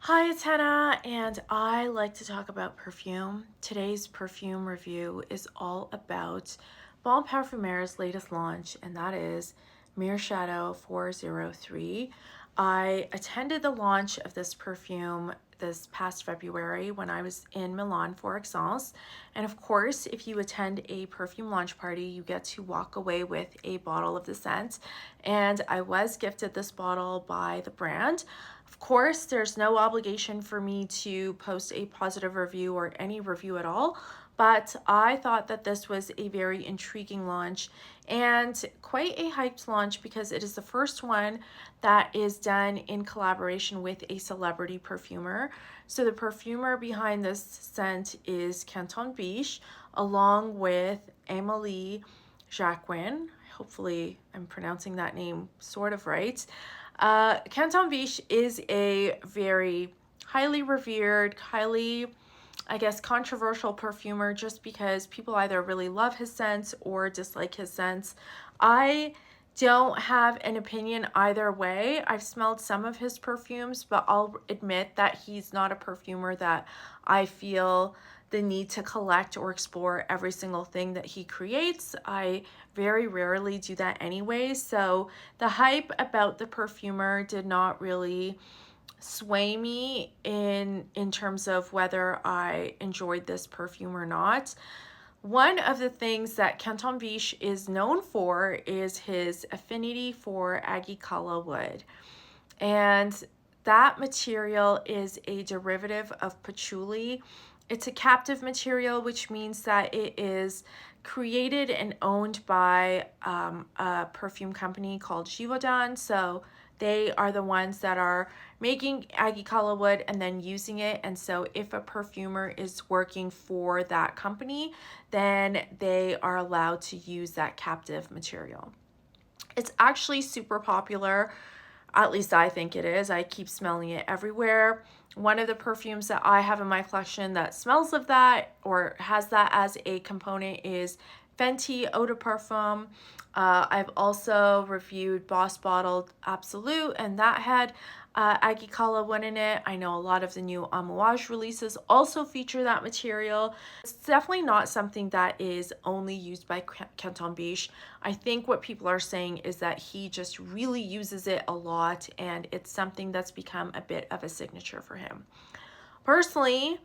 Hi, it's Hannah, and I like to talk about perfume. Today's perfume review is all about Balmain Parfumeur's latest launch, and that is Mir Shadow 403. I attended the launch of this perfume this past February when I was in Milan for Excellence. And of course, if you attend a perfume launch party, you get to walk away with a bottle of the scent. And I was gifted this bottle by the brand. Of course, there's no obligation for me to post a positive review or any review at all, but I thought that this was a very intriguing launch and quite a hyped launch because it is the first one that is done in collaboration with a celebrity perfumer. So the perfumer behind this scent is Quentin Bisch, along with Amélie Jacquin. Hopefully I'm pronouncing that name sort of right. Quentin Bisch is a very highly revered, highly, I guess, controversial perfumer just because people either really love his scents or dislike his scents. I don't have an opinion either way. I've smelled some of his perfumes, but I'll admit that he's not a perfumer that I feel the need to collect or explore every single thing that he creates. I very rarely do that anyway. So the hype about the perfumer did not really sway me in terms of whether I enjoyed this perfume or not. One of the things that Quentin Bisch is known for is his affinity for agikalawood. And that material is a derivative of patchouli. It's a captive material, which means that it is created and owned by a perfume company called Givaudan. So they are the ones that are making agikalawood and then using it. And so if a perfumer is working for that company, then they are allowed to use that captive material. It's actually super popular. At least I think it is. I keep smelling it everywhere. One of the perfumes that I have in my collection that smells of that or has that as a component is Fenty Eau de Parfum. I've also reviewed Boss Bottled Absolute, and that had agikalawood in it. I know a lot of the new Amouage releases also feature that material. It's definitely not something that is only used by Quentin Bisch. I think what people are saying is that he just really uses it a lot, and it's something that's become a bit of a signature for him. Personally,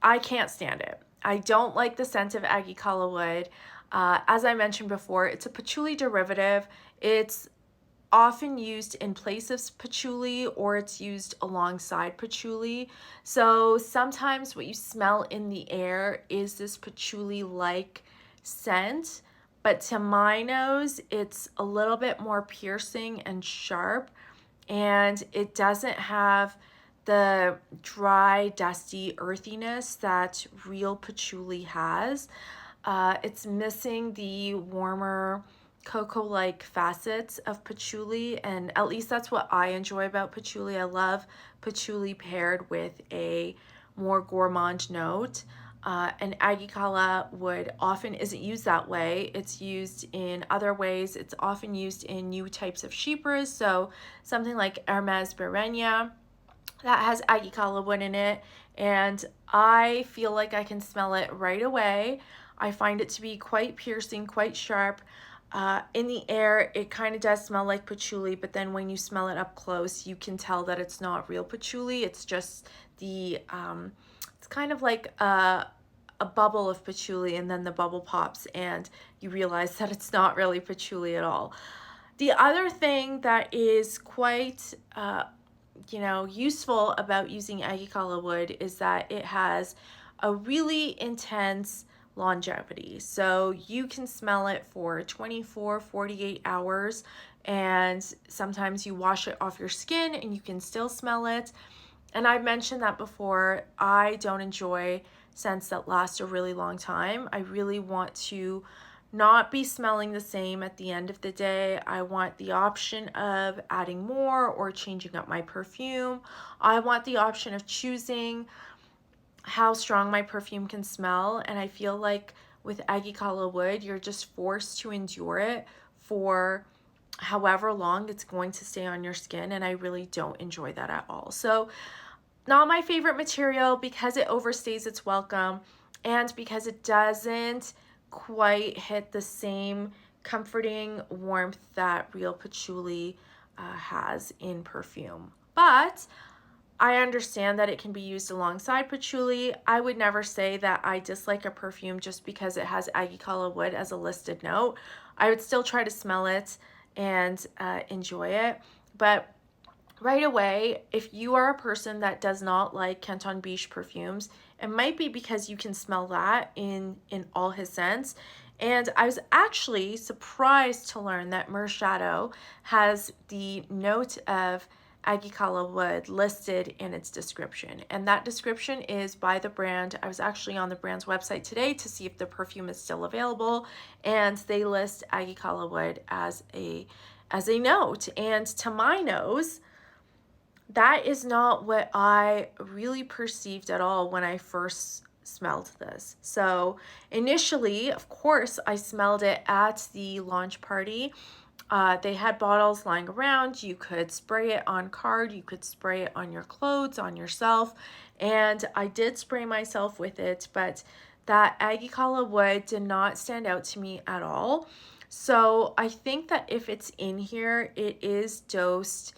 I can't stand it. I don't like the scent of agikalawood. As I mentioned before, it's a patchouli derivative. It's often used in place of patchouli or it's used alongside patchouli. So sometimes what you smell in the air is this patchouli-like scent, but to my nose, it's a little bit more piercing and sharp, and it doesn't have the dry, dusty earthiness that real patchouli has. It's missing the warmer cocoa-like facets of patchouli, and at least that's what I enjoy about patchouli. I love patchouli paired with a more gourmand note. And agikalawood often isn't used that way. It's used in other ways. It's often used in new types of chypres, so something like Hermes Berenia that has agikalawood in it, and I feel like I can smell it right away. I find it to be quite piercing, quite sharp. In the air, it kind of does smell like patchouli, but then when you smell it up close, you can tell that it's not real patchouli. It's just it's kind of like a bubble of patchouli, and then the bubble pops and you realize that it's not really patchouli at all. The other thing that is quite useful about using agikalawood is that it has a really intense longevity. So you can smell it for 24, 48 hours, and sometimes you wash it off your skin and you can still smell it. And I've mentioned that before, I don't enjoy scents that last a really long time. I really want to not be smelling the same at the end of the day. I want the option of adding more or changing up my perfume. I want the option of choosing how strong my perfume can smell, and I feel like with agikalawood, you're just forced to endure it for however long it's going to stay on your skin, and I really don't enjoy that at all. So Not my favorite material because it overstays its welcome and because it doesn't quite hit the same comforting warmth that real patchouli has in perfume. But I understand that it can be used alongside patchouli. I would never say that I dislike a perfume just because it has agikalawood as a listed note. I would still try to smell it and enjoy it. But right away, if you are a person that does not like Quentin Bisch perfumes, it might be because you can smell that in all his scents. And I was actually surprised to learn that Mir Shadow has the note of agikalawood listed in its description. And that description is by the brand. I was actually on the brand's website today to see if the perfume is still available, and they list agikalawood as a note. And to my nose, that is not what I really perceived at all when I first smelled this. So initially, of course, I smelled it at the launch party. They had bottles lying around. You could spray it on card. You could spray it on your clothes, on yourself. And I did spray myself with it, but that agikalawood did not stand out to me at all. So I think that if it's in here, it is dosed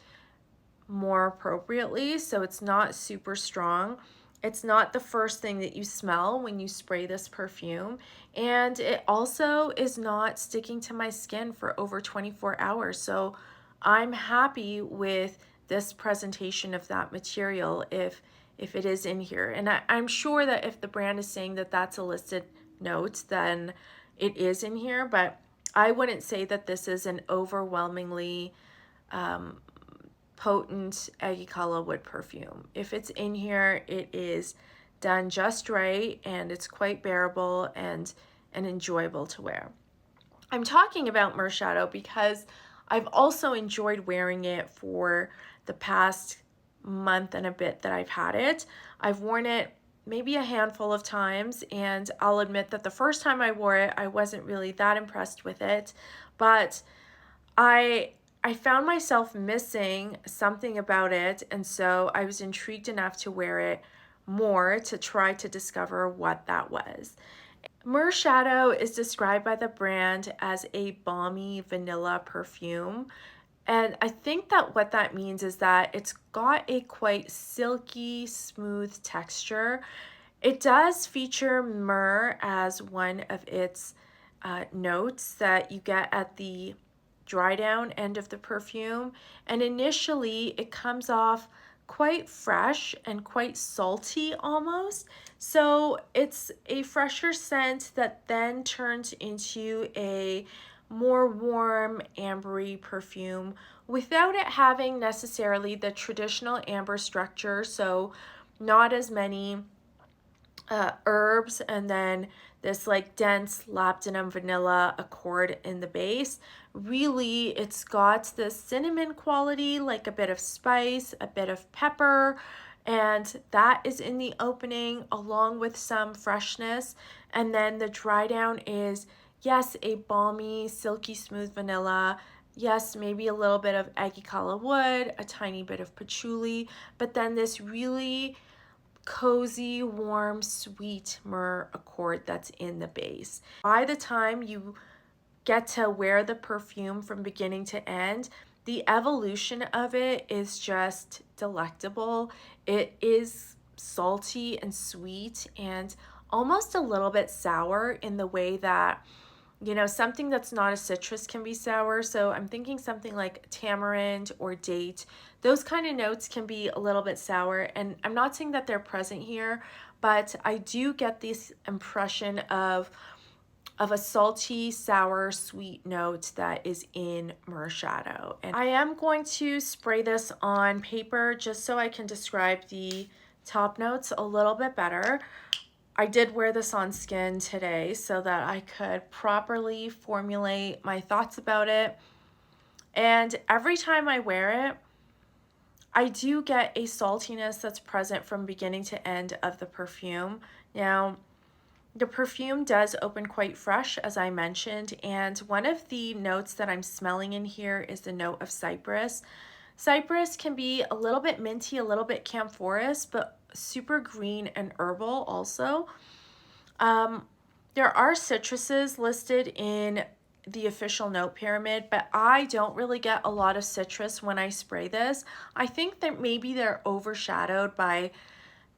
more appropriately, so it's not super strong. It's not the first thing that you smell when you spray this perfume, and it also is not sticking to my skin for over 24 hours. So I'm happy with this presentation of that material if it is in here. And I'm sure that if the brand is saying that that's a listed note, then it is in here, but I wouldn't say that this is an overwhelmingly potent agikalawood perfume. If it's in here, it is done just right, and it's quite bearable and enjoyable to wear. I'm talking about Mir Shadow because I've also enjoyed wearing it for the past month and a bit that I've had it. I've worn it maybe a handful of times, and I'll admit that the first time I wore it, I wasn't really that impressed with it, but I found myself missing something about it, and so I was intrigued enough to wear it more to try to discover what that was. Mir Shadow is described by the brand as a balmy vanilla perfume, and I think that what that means is that it's got a quite silky, smooth texture. It does feature myrrh as one of its notes that you get at the dry down end of the perfume, and initially it comes off quite fresh and quite salty almost. So it's a fresher scent that then turns into a more warm ambery perfume without it having necessarily the traditional amber structure, so not as many herbs and then this like dense labdanum vanilla accord in the base. Really, it's got this cinnamon quality, like a bit of spice, a bit of pepper, and that is in the opening along with some freshness. And then the dry down is, yes, a balmy, silky smooth vanilla. Yes, maybe a little bit of agikalawood, a tiny bit of patchouli, but then this really cozy, warm, sweet myrrh accord that's in the base. By the time you get to wear the perfume from beginning to end, the evolution of it is just delectable. It is salty and sweet and almost a little bit sour in the way that, you know, something that's not a citrus can be sour. So I'm thinking something like tamarind or date. Those kind of notes can be a little bit sour, and I'm not saying that they're present here, but I do get this impression of a salty, sour, sweet note that is in Mir Shadow. And I am going to spray this on paper just so I can describe the top notes a little bit better. I did wear this on skin today so that I could properly formulate my thoughts about it. And every time I wear it, I do get a saltiness that's present from beginning to end of the perfume. Now, the perfume does open quite fresh, as I mentioned, and one of the notes that I'm smelling in here is the note of cypress. Cypress can be a little bit minty, a little bit camphorous, but super green and herbal also. Um, there are citruses listed in the official note pyramid, but I don't really get a lot of citrus when I spray this. I think that maybe they're overshadowed by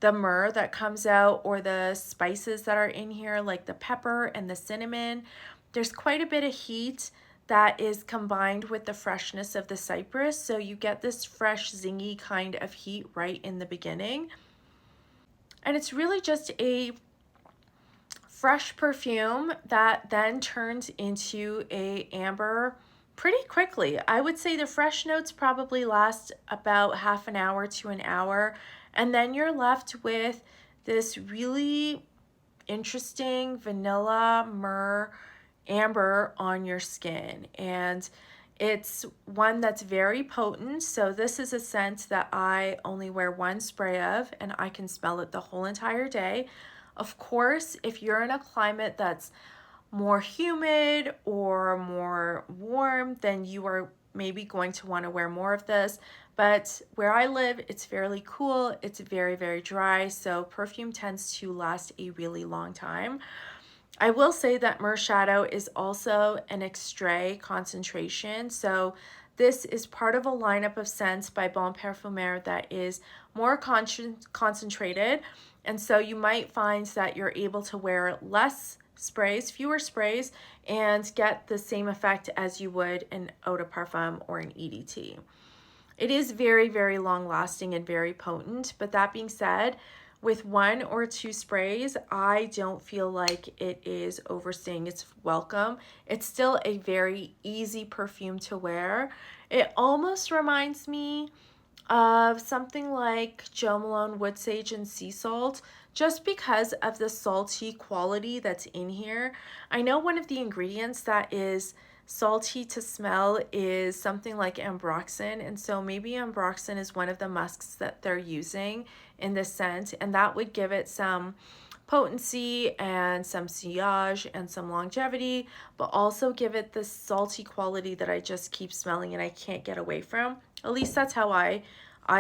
the myrrh that comes out or the spices that are in here, like the pepper and the cinnamon. There's quite a bit of heat that is combined with the freshness of the cypress, so you get this fresh, zingy kind of heat right in the beginning. And it's really just a fresh perfume that then turns into a amber pretty quickly. I would say the fresh notes probably last about half an hour to an hour, and then you're left with this really interesting vanilla myrrh amber on your skin. And it's one that's very potent, so this is a scent that I only wear one spray of and I can smell it the whole entire day. Of course, if you're in a climate that's more humid or more warm, then you are maybe going to want to wear more of this. But where I live, it's fairly cool. It's very, very dry, so perfume tends to last a really long time. I will say that Mir Shadow is also an extrait concentration, so this is part of a lineup of scents by Perfumer that is more concentrated, and so you might find that you're able to wear less sprays, fewer sprays, and get the same effect as you would an eau de parfum or an EDT. It is very, very long lasting and very potent, but that being said, with one or two sprays, I don't feel like it is overstaying its welcome. It's still a very easy perfume to wear. It almost reminds me of something like Jo Malone Wood Sage and Sea Salt, just because of the salty quality that's in here. I know one of the ingredients that is salty to smell is something like ambroxan, and so maybe ambroxan is one of the musks that they're using in this scent, and that would give it some potency and some sillage and some longevity, but also give it the salty quality that I just keep smelling and I can't get away from. At least that's how I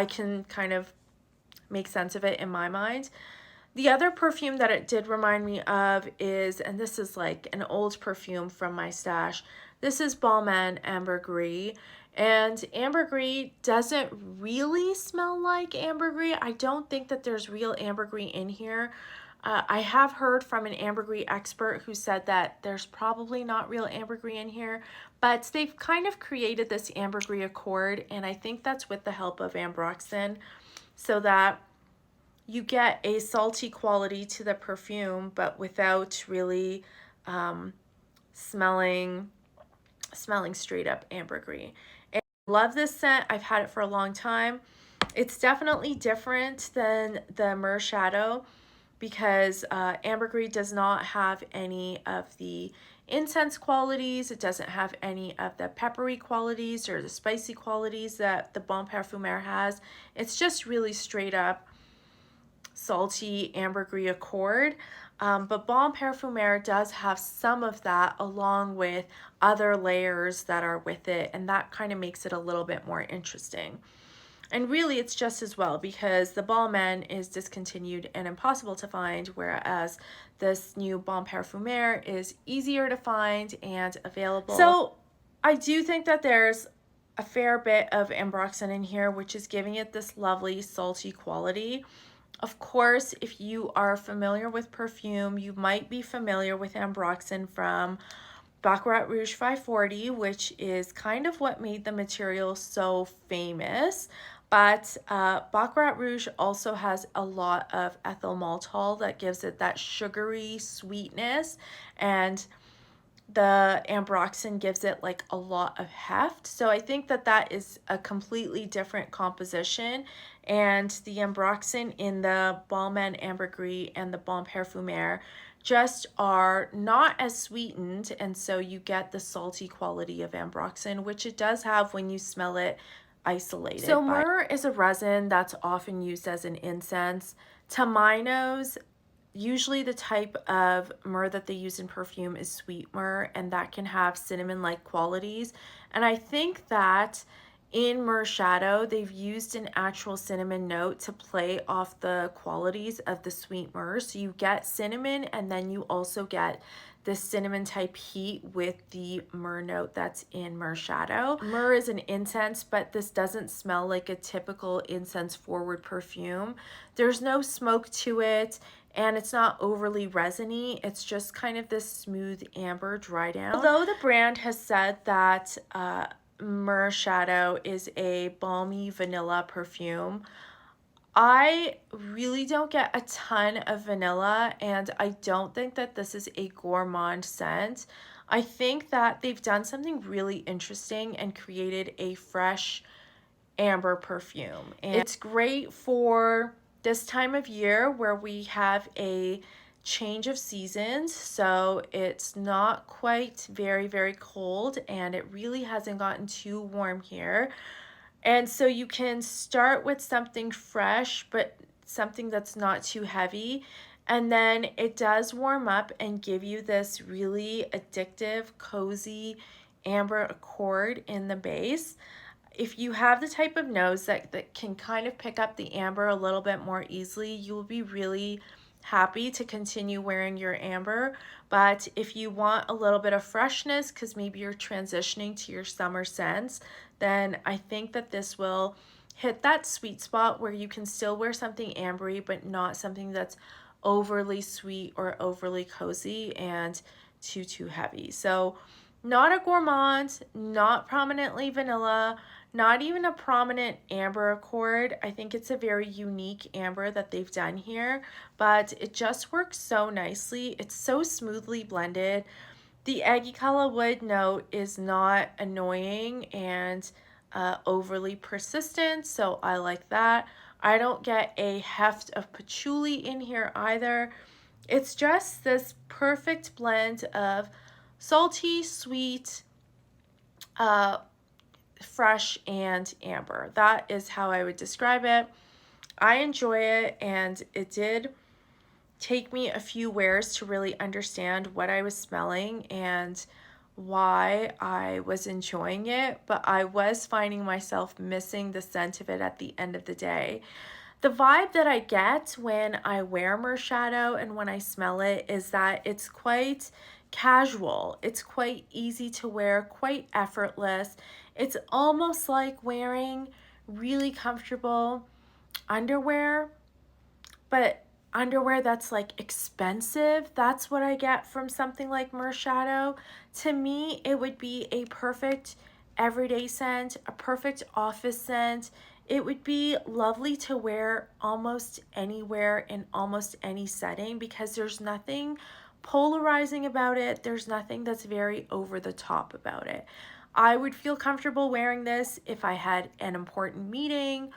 can kind of make sense of it in my mind. The other perfume that it did remind me of is, and this is like an old perfume from my stash, this is Balmain Ambre Gris. And ambergris doesn't really smell like ambergris. I don't think that there's real ambergris in here. I have heard from an ambergris expert who said that there's probably not real ambergris in here, but they've kind of created this ambergris accord, and I think that's with the help of ambroxan, so that you get a salty quality to the perfume, but without really smelling straight up ambergris. And I love this scent. I've had it for a long time. It's definitely different than the Mir Shadow because ambergris does not have any of the incense qualities. It doesn't have any of the peppery qualities or the spicy qualities that the Bon Parfumeur has. It's just really straight up salty ambergris accord. But Bon Parfumeur does have some of that along with other layers that are with it, and that kind of makes it a little bit more interesting. And really it's just as well because the Balmain is discontinued and impossible to find, whereas this new Bon Parfumeur is easier to find and available. So I do think that there's a fair bit of ambroxan in here, which is giving it this lovely salty quality. Of course, if you are familiar with perfume, you might be familiar with ambroxan from Baccarat Rouge 540, which is kind of what made the material so famous. But Baccarat Rouge also has a lot of ethyl maltol that gives it that sugary sweetness, and the ambroxan gives it like a lot of heft. So I think that that is a completely different composition, and the ambroxan in the Balmain Ambergris and the Bon Parfumeur just are not as sweetened, and so you get the salty quality of ambroxan, which it does have when you smell it isolated. So myrrh is a resin that's often used as an incense. To my nose, usually the type of myrrh that they use in perfume is sweet myrrh, and that can have cinnamon-like qualities. And I think that in Mir Shadow, they've used an actual cinnamon note to play off the qualities of the sweet myrrh. So you get cinnamon, and then you also get the cinnamon type heat with the myrrh note that's in Mir Shadow. Myrrh is an incense, but this doesn't smell like a typical incense forward perfume. There's no smoke to it, and it's not overly resiny. It's just kind of this smooth amber dry down. Although the brand has said that Mir Shadow is a balmy vanilla perfume, I really don't get a ton of vanilla, and I don't think that this is a gourmand scent. I think that they've done something really interesting and created a fresh amber perfume. And it's great for this time of year where we have a change of seasons, so it's not quite very cold, and it really hasn't gotten too warm here. And so you can start with something fresh, but something that's not too heavy. And then it does warm up and give you this really addictive, cozy amber accord in the base. If you have the type of nose that can kind of pick up the amber a little bit more easily, you will be really happy to continue wearing your amber. But if you want a little bit of freshness, because maybe you're transitioning to your summer scents, then I think that this will hit that sweet spot where you can still wear something ambery, but not something that's overly sweet or overly cozy and too heavy. So not a gourmand, not prominently vanilla, not even a prominent amber accord. I think it's a very unique amber that they've done here, but it just works so nicely. It's so smoothly blended. The agikalawood note is not annoying and overly persistent, so I like that. I don't get a heft of patchouli in here either. It's just this perfect blend of salty, sweet, fresh, and amber. That is how I would describe it. I enjoy it, and it did take me a few wears to really understand what I was smelling and why I was enjoying it, but I was finding myself missing the scent of it at the end of the day. The vibe that I get when I wear Mir Shadow and when I smell it is that it's quite casual. It's quite easy to wear, quite effortless. It's almost like wearing really comfortable underwear, but underwear that's like expensive. That's what I get from something like Mir Shadow. To me, it would be a perfect everyday scent, a perfect office scent. It would be lovely to wear almost anywhere in almost any setting because there's nothing polarizing about it. There's nothing that's very over the top about it. I would feel comfortable wearing this if I had an important meeting,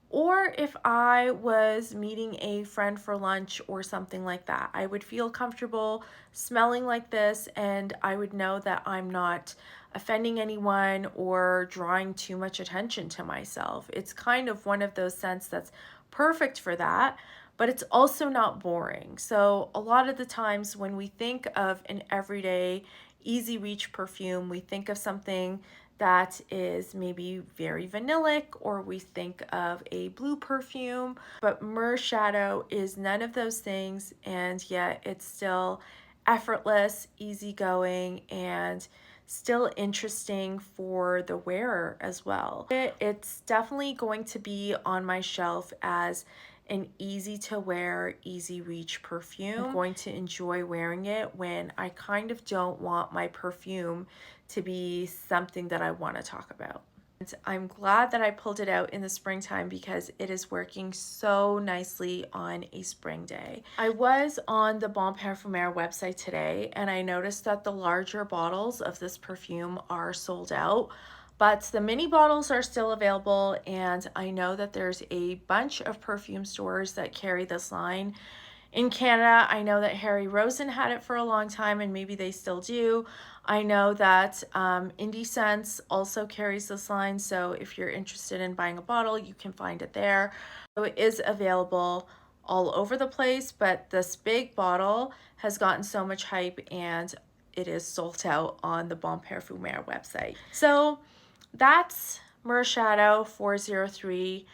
or if I was meeting a friend for lunch or something like that. I would feel comfortable smelling like this, and I would know that I'm not offending anyone or drawing too much attention to myself. It's kind of one of those scents that's perfect for that, but it's also not boring. So a lot of the times when we think of an everyday easy reach perfume, we think of something that is maybe very vanillic, or we think of a blue perfume, but Mir Shadow is none of those things, and yet it's still effortless, easygoing, and still interesting for the wearer as well. It's definitely going to be on my shelf as an easy to wear, easy reach perfume. I'm going to enjoy wearing it when I kind of don't want my perfume to be something that I want to talk about. And I'm glad that I pulled it out in the springtime because it is working so nicely on a spring day. I was on the Perfumer website today, and I noticed that the larger bottles of this perfume are sold out, but the mini bottles are still available, and I know that there's a bunch of perfume stores that carry this line. In Canada, I know that Harry Rosen had it for a long time, and maybe they still do. I know that Indie Scents also carries this line, so if you're interested in buying a bottle, you can find it there. So it is available all over the place, but this big bottle has gotten so much hype, and it is sold out on the Perfumer website. So that's Mir Shadow 403.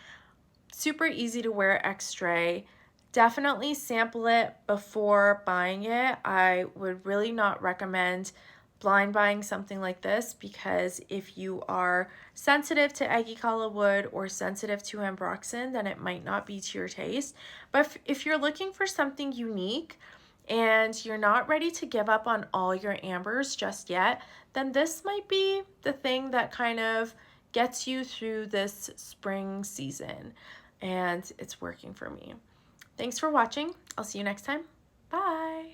Super easy to wear extrait. Definitely sample it before buying it. I would really not recommend blind buying something like this, because if you are sensitive to agikalawood or sensitive to ambroxan, then it might not be to your taste. But if you're looking for something unique and you're not ready to give up on all your ambers just yet, then this might be the thing that kind of gets you through this spring season. And it's working for me. Thanks for watching. I'll see you next time. Bye.